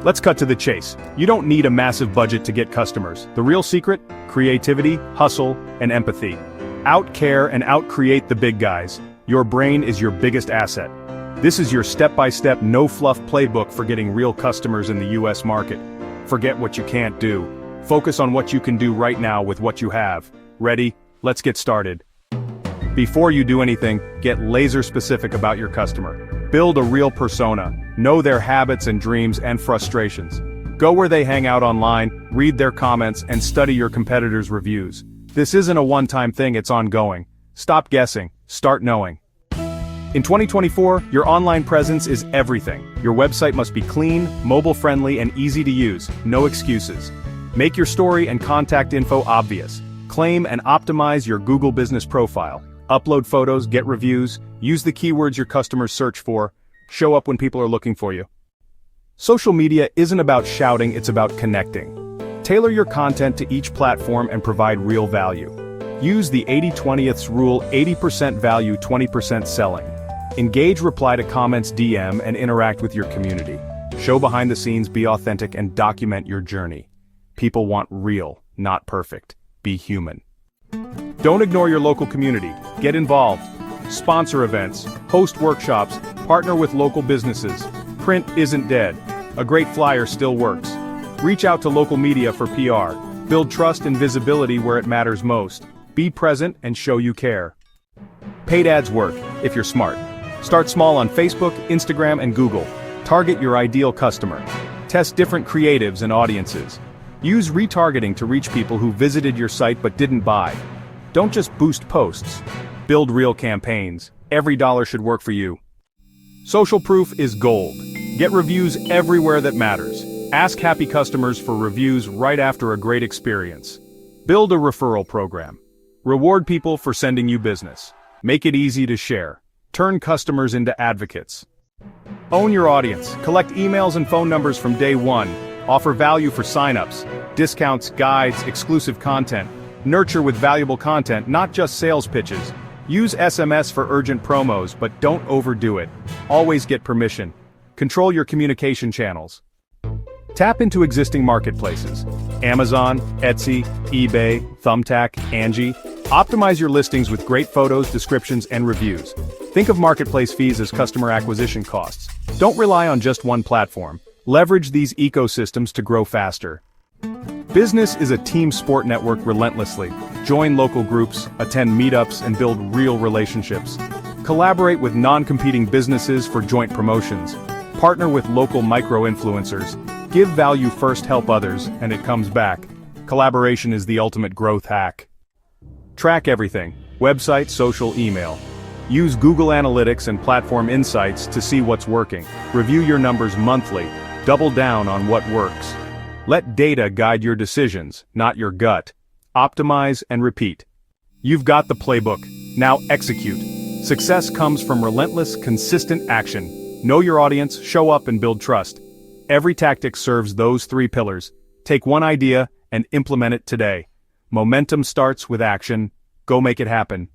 Let's cut to the chase. You don't need a massive budget to get customers. The real secret? Creativity, hustle, and empathy. Out-care and out-create the big guys. Your brain is your biggest asset. This is your step-by-step, no-fluff playbook for getting real customers in the US market. Forget what you can't do. Focus on what you can do right now with what you have. Ready? Let's get started. Before you do anything, get laser-specific about your customer. Build a real persona. Know their habits and dreams and frustrations. Go where they hang out online, read their comments, and study your competitors' reviews. This isn't a one-time thing, it's ongoing. Stop guessing, start knowing. In 2024, your online presence is everything. Your website must be clean, mobile-friendly, and easy to use. No excuses. Make your story and contact info obvious. Claim and optimize your Google business profile. Upload photos, get reviews, use the keywords your customers search for, show up when people are looking for you. Social media isn't about shouting, it's about connecting. Tailor your content to each platform and provide real value. Use the 80-20th rule, 80% value, 20% selling. Engage, reply to comments, DM, and interact with your community. Show behind the scenes, be authentic, and document your journey. People want real, not perfect. Be human. Don't ignore your local community. Get involved. Sponsor events, host workshops, partner with local businesses. Print isn't dead. A great flyer still works. Reach out to local media for PR. Build trust and visibility where it matters most. Be present and show you care. Paid ads work, if you're smart. Start small on Facebook, Instagram, and Google. Target your ideal customer. Test different creatives and audiences. Use retargeting to reach people who visited your site but didn't buy. Don't just boost posts. Build real campaigns. Every dollar should work for you. Social proof is gold. Get reviews everywhere that matters. Ask happy customers for reviews right after a great experience. Build a referral program. Reward people for sending you business. Make it easy to share. Turn customers into advocates. Own your audience. Collect emails and phone numbers from day one. Offer value for signups, discounts, guides, exclusive content. Nurture with valuable content, not just sales pitches. Use SMS for urgent promos, but don't overdo it. Always get permission. Control your communication channels. Tap into existing marketplaces. Amazon, Etsy, eBay, Thumbtack, Angie. Optimize your listings with great photos, descriptions, and reviews. Think of marketplace fees as customer acquisition costs. Don't rely on just one platform. Leverage these ecosystems to grow faster. Business is a team sport. Network relentlessly. Join local groups, attend meetups, and build real relationships. Collaborate with non-competing businesses for joint promotions. Partner with local micro-influencers. Give value first, help others, and it comes back. Collaboration is the ultimate growth hack. Track everything: website, social, email. Use Google Analytics and Platform Insights to see what's working. Review your numbers monthly. Double down on what works. Let data guide your decisions, not your gut. Optimize and repeat. You've got the playbook. Now execute. Success comes from relentless, consistent action. Know your audience, show up, and build trust. Every tactic serves those three pillars. Take one idea and implement it today. Momentum starts with action. Go make it happen.